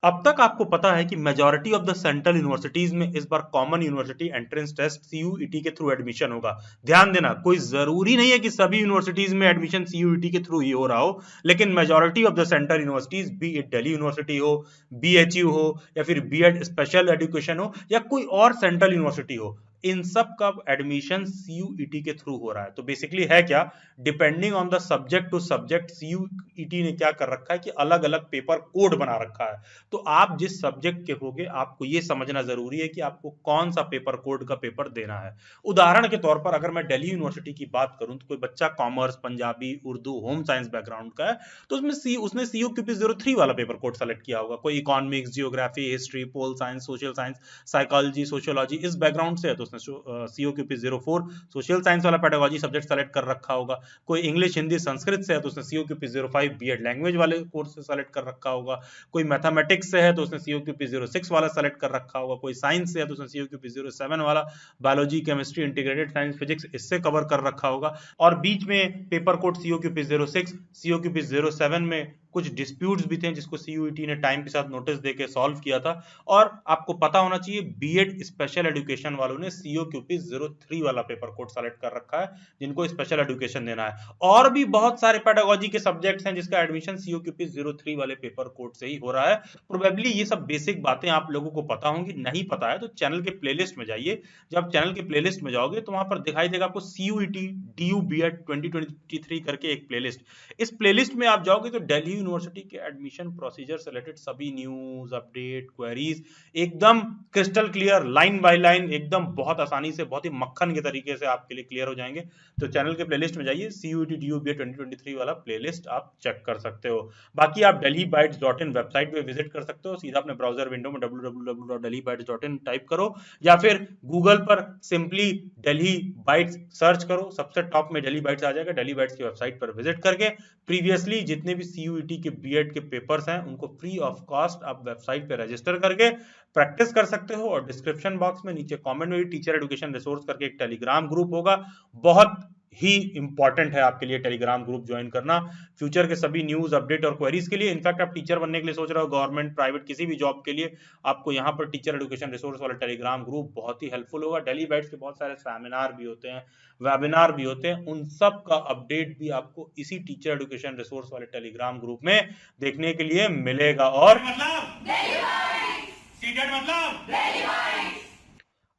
अब तक आपको पता है कि majority of the central universities में इस बार common university entrance test CUET के थ्रू एडमिशन होगा। ध्यान देना, कोई जरूरी नहीं है कि सभी यूनिवर्सिटीज में एडमिशन सीयूईटी के थ्रू ही हो रहा हो, लेकिन majority of the central universities, B it Delhi university हो, बीएचयू हो, या फिर बीएड स्पेशल एजुकेशन हो, या कोई और सेंट्रल यूनिवर्सिटी हो, इन सब का एडमिशन सीयूईटी के थ्रू हो रहा है। तो बेसिकली है क्या, depending on the subject to subject CUET ने क्या कर रखा है कि अलग अलग पेपर कोड बना रखा है। तो आप जिस सब्जेक्ट के होगे आपको ये समझना जरूरी है कि आपको कौन सा पेपर कोड का पेपर देना है। उदाहरण के तौर पर अगर मैं दिल्ली यूनिवर्सिटी की बात करूं तो कोई बच्चा commerce, Punjabi, Urdu, home science background का है, तो उसने सीयूक्यूपी 03 वाला पेपर कोड सेलेक्ट किया होगा। कोई economics, geography, history, pol science, social science, psychology, sociology इस बैकग्राउंड से है तो उसने सीयूक्यूपी 04 सोशल साइंस वाला पेडागोजी सब्जेक्ट सेलेक्ट कर रखा होगा। कोई इंग्लिश, हिंदी, संस्कृत से है तो उसने सीयूक्यूपी 05 बीएड लैंग्वेज वाले कोर्स से सेलेक्ट कर रखा होगा। कोई मैथमेटिक्स से है तो उसने सीयूक्यूपी 06 वाला सेलेक्ट कर रखा होगा। कोई साइंस से है तो उसने सीयूक्यूपी 07 वाला biology, chemistry, integrated science, physics इससे कवर कर रखा होगा। और बीच में पेपर कोड सीयूक्यूपी 06, सीयूक्यूपी 07 में कुछ डिस्प्यूट्स भी थे जिसको सीयूईटी ने टाइम के साथ नोटिस देके सॉल्व किया था। और आपको पता होना चाहिए बीएड स्पेशल एजुकेशन वालों ने सीओक्यूपी 03 वाला पेपर कोड सेलेक्ट कर रखा है जिनको स्पेशल एजुकेशन देना है। और भी बहुत सारे पेडागोजी के सब्जेक्ट्स हैं जिसका एडमिशन सीओक्यूपी 03 वाले पेपर कोड से ही हो रहा है। प्रोबेबली ये सब बेसिक बातें आप लोगों को पता होंगी, नहीं पता है तो चैनल के प्लेलिस्ट में जाइए। जब चैनल के प्लेलिस्ट में जाओगे तो वहां पर दिखाई देगा आपको सीयूईटी डीयू बीएड 2023 करके एक प्लेलिस्ट। इस प्लेलिस्ट में आप जाओगे तो दिल्ली यूनिवर्सिटी के एडमिशन प्रोसीजर से रिलेटेड सभी न्यूज, अपडेट, क्वेरीज एकदम crystal clear, line by line, एकदम बहुत आसानी से, बहुत ही मक्खन के तरीके से आपके लिए क्लियर हो जाएंगे। तो चैनल के प्लेलिस्ट में जाइए, सीयूईटी डीयू बीएड 2023 वाला प्लेलिस्ट आप चेक कर सकते हो। बाकी आप delhibytes.in वेबसाइट पे विजिट कर सकते हो। सीधा अपने ब्राउजर विंडो में www.delhibytes.in टाइप करो, या फिर गूगल पर सिंपली दिल्ली बाइट्स सर्च करो, सबसे टॉप में दिल्ली बाइट्स आ जाएगा। दिल्ली बाइट्स की वेबसाइट पर विजिट करके प्रीवियसली जितने भी सीयूईटी के बीएड के पेपर्स हैं उनको फ्री ऑफ कॉस्ट आप वेबसाइट पे रजिस्टर करके प्रैक्टिस कर सकते हो। और डिस्क्रिप्शन बॉक्स में नीचे कमेंट में भी टीचर एजुकेशन रिसोर्स करके एक टेलीग्राम ग्रुप होगा, बहुत ही इंपॉर्टेंट है आपके लिए टेलीग्राम ग्रुप ज्वाइन करना फ्यूचर के सभी न्यूज, अपडेट और क्वेरीज के लिए। इनफैक्ट आप टीचर बनने के लिए सोच रहे हो, गवर्नमेंट, प्राइवेट, किसी भी जॉब के लिए, आपको यहाँ पर टीचर एजुकेशन रिसोर्स वाला टेलीग्राम ग्रुप बहुत ही हेल्पफुल होगा। दिल्ली बाइट्स के बहुत सारे सेमिनार भी होते हैं, वेबिनार भी होते हैं, उन सब का अपडेट भी आपको इसी टीचर एजुकेशन रिसोर्स वाले टेलीग्राम ग्रुप में देखने के लिए मिलेगा। और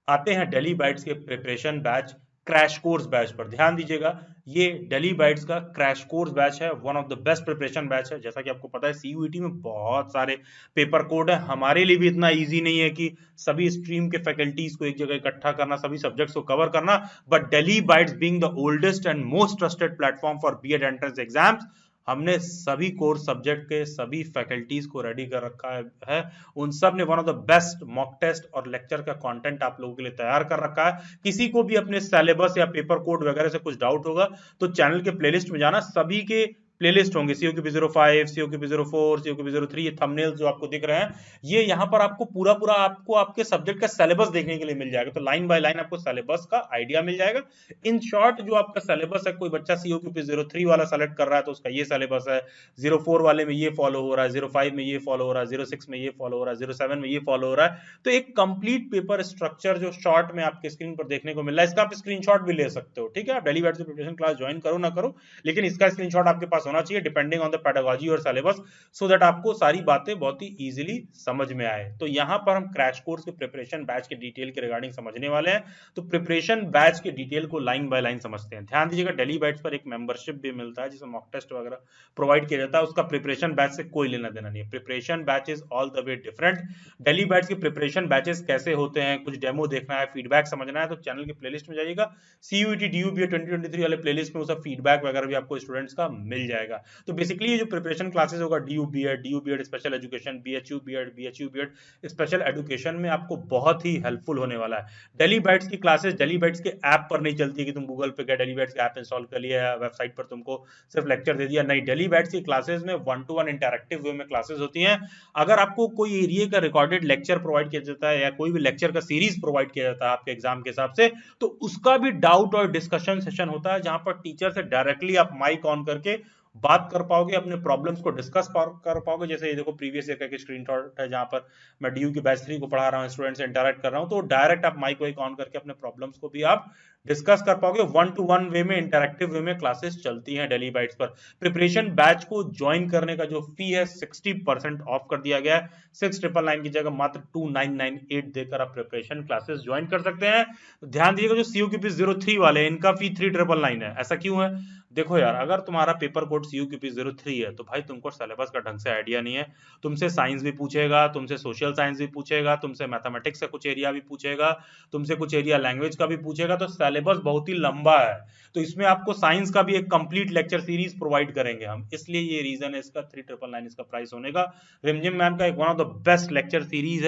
आते हैं दिल्ली बाइट्स के preparation batch, crash course batch पर। ध्यान दीजिएगा, ये दिल्ली बाइट्स का क्रैश कोर्स बैच है, one of the best preparation batch है। जैसा कि आपको पता है सीयूईटी में बहुत सारे पेपर कोड है, हमारे लिए भी इतना इजी नहीं है कि सभी स्ट्रीम के फैकल्टीज को एक जगह इकट्ठा करना, सभी सब्जेक्ट्स को कवर करना। But Delhi Bytes being the oldest and most trusted platform for BEd entrance exams, हमने सभी कोर्स सब्जेक्ट के सभी फैकल्टीज को रेडी कर रखा है। उन सब ने one of the best mock test और लेक्चर का कंटेंट आप लोगों के लिए तैयार कर रखा है। किसी को भी अपने सिलेबस या पेपर कोड वगैरह से कुछ डाउट होगा तो चैनल के प्लेलिस्ट में जाना, सभी के प्लेलिस्ट होंगे, सीओक्यूपी 05, सीओक्यूपी 04, सीओक्यूपी 03, ये थंबनेल्स जो आपको दिख रहे हैं, ये यहाँ पर आपको पूरा पूरा आपको आपके सब्जेक्ट का सिलेबस देखने के लिए मिल जाएगा। तो लाइन बाय लाइन आपको सिलेबस का आइडिया मिल जाएगा। इन शॉर्ट जो आपका सिलेबस है, कोई बच्चा सीओक्यूपी 03 वाला सेलेक्ट कर रहा है तो उसका ये सिलेबस है, 04 वाले में ये फॉलो हो रहा है, 05 में ये फॉलो हो रहा है, 06 में ये फॉलो हो रहा है, 07 में ये फॉलो हो रहा है। तो एक कंप्लीट पेपर स्ट्रक्चर जो शॉर्ट में आपके स्क्रीन पर देखने को मिल रहा है, इसका आप स्क्रीनशॉट भी ले सकते हो। ठीक है, आप Delhi bytes preparation class join करो ना करो, लेकिन इसका स्क्रीनशॉट आपके पास होना चाहिए डिपेंडिंग ऑन द पेडागोजी और सिलेबस, सो दैट आपको सारी बातें बहुत ही इजीली समझ में आए। तो यहां पर हम क्रैश कोर्स के प्रिपरेशन बैच के डिटेल के रिगार्डिंग समझने वाले हैं। तो प्रिपरेशन बैच के डिटेल को लाइन बाय लाइन समझते हैं। ध्यान दीजिएगा, दिल्ली बाइट्स पर एक मेंबरशिप भी मिलता है जिसमें मॉक टेस्ट वगैरह प्रोवाइड किया जाता है, उसका प्रिपरेशन बैच से कोई लेना देना नहीं है। Preparation batch is all the way different. Delhi Bytes के प्रिपरेशन बैचेस कैसे होते हैं, कुछ डेमो देखना है, फीडबैक समझना है, तो चैनल के प्लेलिस्ट में जाइएगा, सीयूईटी डीयू बीएड 2023 वाले प्लेलिस्ट में वो सब फीडबैक वगैरह भी आपको स्टूडेंट्स का मिल जाएगा। तो बेसिकली ये जो प्रिपरेशन क्लासेस होगा, DU BEd special education, BHU BEd special education में आपको बहुत ही हेल्पफुल होने वाला है। दिल्ली बाइट्स की क्लासेस दिल्ली बाइट्स के ऐप पर नहीं चलती कि तुम गूगल पे गए, दिल्ली बाइट्स का ऐप इंस्टॉल कर लिया, वेबसाइट पर तुमको सिर्फ लेक्चर दे दिया, नहीं। दिल्ली बाइट्स की क्लासेस में 1-to-1 इंटरैक्टिव वे में क्लासेस होती हैं। अगर आपको कोई एरिया का रिकॉर्डेड लेक्चर प्रोवाइड किया जाता है या कोई भी लेक्चर का सीरीज प्रोवाइड किया जाता है आपके एग्जाम के हिसाब से, तो उसका भी डाउट और डिस्कशन सेशन होता है जहां पर टीचर से डायरेक्टली आप माइक ऑन करके बात कर पाओगे, अपने प्रॉब्लम्स को डिस्कस कर पाओगे। जैसे ये देखो प्रीवियस ईयर का स्क्रीनशॉट है जहां पर मैं DU की बैच 3 को पढ़ा रहा हूँ, स्टूडेंट से इंटरेक्ट कर रहा हूँ, तो डायरेक्ट आप माइक वाइक ऑन करके अपने प्रॉब्लम्स को भी आप डिस्कस कर पाओगे। 1-to-1 वे में, इंटरेक्टिव वे में क्लासेस चलती हैं डेली बाइट्स पर। प्रिपरेशन बैच को ज्वाइन करने का जो फी है 60% ऑफ कर दिया गया है। 6,999 की जगह मात्र 2,998 देकर आप प्रिपरेशन क्लासेस ज्वाइन कर सकते हैं। ध्यान दीजिएगा, जो CUQP 03 वाले इनका फी 3,999 है। ऐसा क्यों है? देखो यार, अगर तुम्हारा पेपर कोड CUQP 03 है तो भाई तुमको सिलेबस का ढंग से आइडिया नहीं है। तुमसे साइंस भी पूछेगा, तुमसे सोशल साइंस भी पूछेगा, तुमसे मैथमेटिक्स का कुछ एरिया भी पूछेगा, तुमसे कुछ एरिया लैंग्वेज का भी पूछेगा, तो सिलेबस बहुत ही लंबा है। तो इसमें आपको साइंस का भी एक कंप्लीट लेक्चर सीरीज प्रोवाइड करेंगे हम, इसलिए ये रीजन है इसका 3,999 इसका प्राइस होने का। रिमझिम मैम का एक one of the best lecture series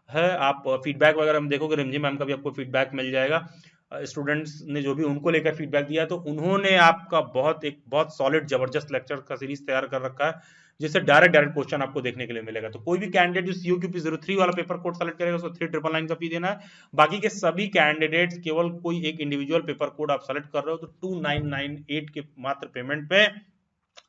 है। आप फीडबैक वगैरह में देखोगे, रिमझिम मैम का भी आपको फीडबैक मिल जाएगा। स्टूडेंट्स ने जो भी उनको लेकर फीडबैक दिया, तो उन्होंने आपका बहुत सॉलिड जबरदस्त लेक्चर का सीरीज तैयार कर रखा है, जिससे डायरेक्ट क्वेश्चन आपको देखने के लिए मिलेगा। तो कोई भी कैंडिडेट जो CUQP 03 वाला पेपर कोड सेलेक्ट करेगा उसको 3,999 का फी देना है। बाकी के सभी कैंडिडेट्स केवल कोई एक इंडिविजुअल पेपर कोड आप सेलेक्ट कर रहे हो तो 2,998 के मात्र पेमेंट पे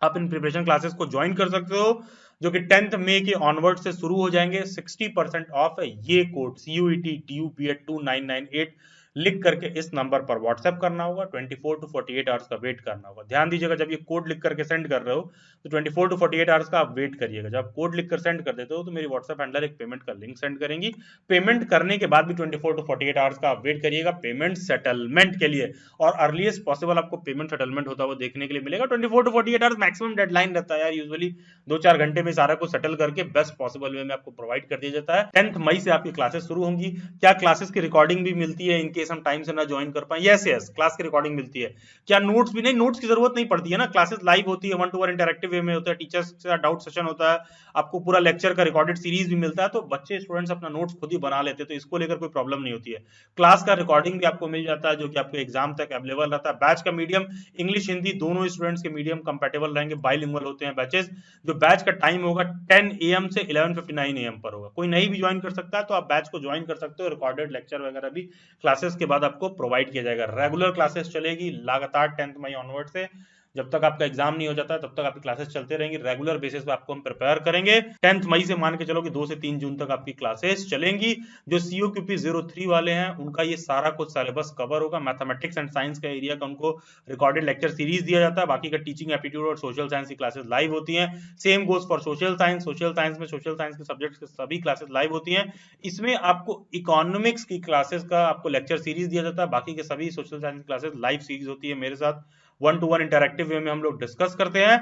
आप इन प्रिपरेशन क्लासेस को ज्वाइन कर सकते हो, जो कि 10th मई के ऑनवर्ड से शुरू हो जाएंगे। 60% ऑफ है। ये कोड CUET DU BEd 2998 लिख करके इस नंबर पर व्हाट्सएप करना होगा। 24 to 48 आवर्स का वेट करना होगा। ध्यान दीजिएगा, जब ये कोड लिख करके सेंड कर रहे हो तो 24 to 48 आवर्स का आप वेट करिएगा। जब कोड लिख कर सेंड कर देते हो तो मेरी व्हाट्सएप हैंडलर एक पेमेंट का लिंक सेंड करेंगी। पेमेंट करने के बाद भी 24 to 48 आवर्स का आप वेट करिएगा पेमेंट सेटलमेंट के लिए, और अर्लीस्ट पॉसिबल आपको पेमेंट सेटलमेंट होता हुआ देखने के लिए मिलेगा। 24 to 48 आवर्स मैक्सिमम डेडलाइन रहता है यार, यूजुअली 2-4 घंटे में सारा कुछ सेटल करके बेस्ट पॉसिबल वे में आपको प्रोवाइड कर दिया जाता है। 10th मई से आपकी क्लासेस शुरू होंगी। क्या क्लासेस की रिकॉर्डिंग भी मिलती है इनकेस हम टाइम से ना ज्वाइन कर पाए? यस, क्लास की रिकॉर्डिंग मिलती है। क्या नोट्स भी? नहीं, नोट्स की जरूरत नहीं पड़ती है ना, क्लासेस लाइव होती है, 1-to-1 इंटरेक्टिव वे में होता है, टीचर्स के साथ डाउट सेशन होता है, आपको पूरा लेक्चर का रिकॉर्डेड सीरीज भी मिलता है, तो बच्चे स्टूडेंट्स अपना नोट्स खुद ही बना लेते हैं, तो इसको लेकर कोई प्रॉब्लम नहीं होती है। क्लास का रिकॉर्डिंग भी आपको मिल जाता है, जो कि आपको एग्जाम तक अवेलेबल रहता है। बैच का मीडियम इंग्लिश हिंदी दोनों स्टूडेंट्स के मीडियम कंपेटेबल रहेंगे, बाइलिंगुअल होते हैं बैचेस। जो बैच का टाइम होगा 10 AM से 11:59 AM पर होगा। कोई नहीं भी ज्वाइन कर सकता है तो आप बैच को ज्वाइन कर सकते हो। रिकॉर्डेड लेक्चर वगैरह भी क्लासेस के बाद आपको प्रोवाइड किया जाएगा। रेगुलर क्लासेस चलेगी लगातार 10th मई ऑनवर्ड से, जब तक आपका एग्जाम नहीं हो जाता तब तक आपकी क्लासेस चलते रहेंगी। रेगुलर बेसिस पे आपको हम प्रिपेयर करेंगे। 10th मई से मान के चलो कि 2 से 3 जून तक आपकी क्लासेस चलेंगी। जो CUQP 03 वाले हैं उनका ये सारा कुछ सिलेबस कवर होगा। मैथमेटिक्स एंड साइंस का एरिया का उनको रिकॉर्डेड लेक्चर सीरीज दिया जाता है। बाकी का टीचिंग एप्टीट्यूड और सोशल साइंस की क्लासेस लाइव होती हैं। Same goes for social science. Social science में सोशल साइंस के सब्जेक्ट्स की सभी क्लासेस लाइव होती हैं। इसमें आपको इकोनॉमिक्स की क्लासेस का आपको लेक्चर सीरीज दिया जाता है। बाकी के सभी social science classes live series होती है मेरे साथ। 1-to-1 इंटरेक्टिव वे में हम लोग डिस्कस करते हैं।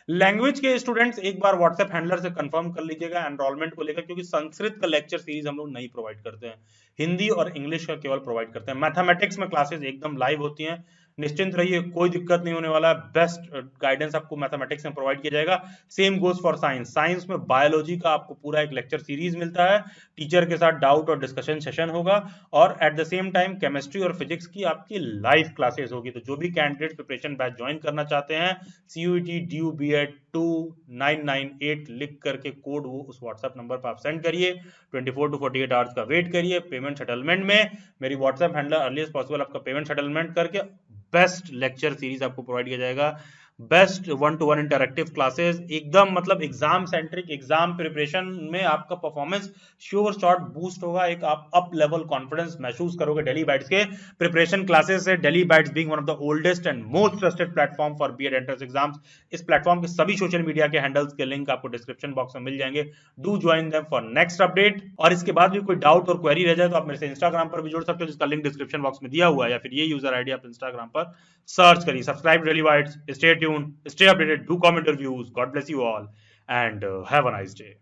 लैंग्वेज के स्टूडेंट्स एक बार व्हाट्सएप हैंडलर से कंफर्म कर लीजिएगा एनरोलमेंट को लेकर, क्योंकि संस्कृत का लेक्चर सीरीज हम लोग नहीं प्रोवाइड करते हैं, हिंदी और इंग्लिश का केवल प्रोवाइड करते हैं। मैथमेटिक्स में क्लासेस एकदम लाइव होती हैं, निश्चिंत रहिए, कोई दिक्कत नहीं होने वाला है। बेस्ट गाइडेंस आपको मैथमेटिक्स में प्रोवाइड किया जाएगा। Same goes for science. Science में बायोलॉजी का आपको पूरा एक लेक्चर सीरीज मिलता है, टीचर के साथ डाउट और डिस्कशन सेशन होगा, और at the same time chemistry और फिजिक्स की आपकी लाइव क्लासेस होगी। तो जो भी कैंडिडेट प्रिपरेशन बैच ज्वाइन करना चाहते हैं, CUET DU BEd 2998 लिख करके कोड वो उस व्हाट्सएप नंबर पर आप सेंड करिए। 24 to 48 आवर्स का वेट करिए। पेमेंट सेटलमेंट में मेरी व्हाट्सएप हैंडलर अर्लीस्ट पॉसिबल आपका पेमेंट सेटलमेंट करके बेस्ट लेक्चर सीरीज आपको प्रोवाइड किया जाएगा। बेस्ट 1-to-1 इंटरेक्टिव क्लासेस, एकदम मतलब एग्जाम सेंट्रिक, एग्जाम प्रिपरेशन में आपका परफॉर्मेंस श्योर शॉट बूस्ट होगा। एक आप अप लेवल कॉन्फिडेंस महसूस करोगे डेली बाइट्स के प्रिपरेशन क्लासेस से। Daily Bytes being one of the oldest and most trusted platform for BEd entrance exams. इस प्लेटफॉर्म के सभी सोशल मीडिया के हैंडल्स के लिंक आपको डिस्क्रिप्शन बॉक्स में मिल जाएंगे। Do join them for next update. और इसके बाद भी कोई डाउट और क्वेरी रह जाए तो आप मेरे से इंस्टाग्राम पर भी जुड़ सकते हो, जिसका लिंक डिस्क्रिप्शन बॉक्स में दिया हुआ है, या फिर ये यूजर आईडी आप इंस्टाग्राम पर सर्च करिए। Subscribe daily bytes, stay tuned, stay updated, do comment reviews. God bless you all and have a nice day.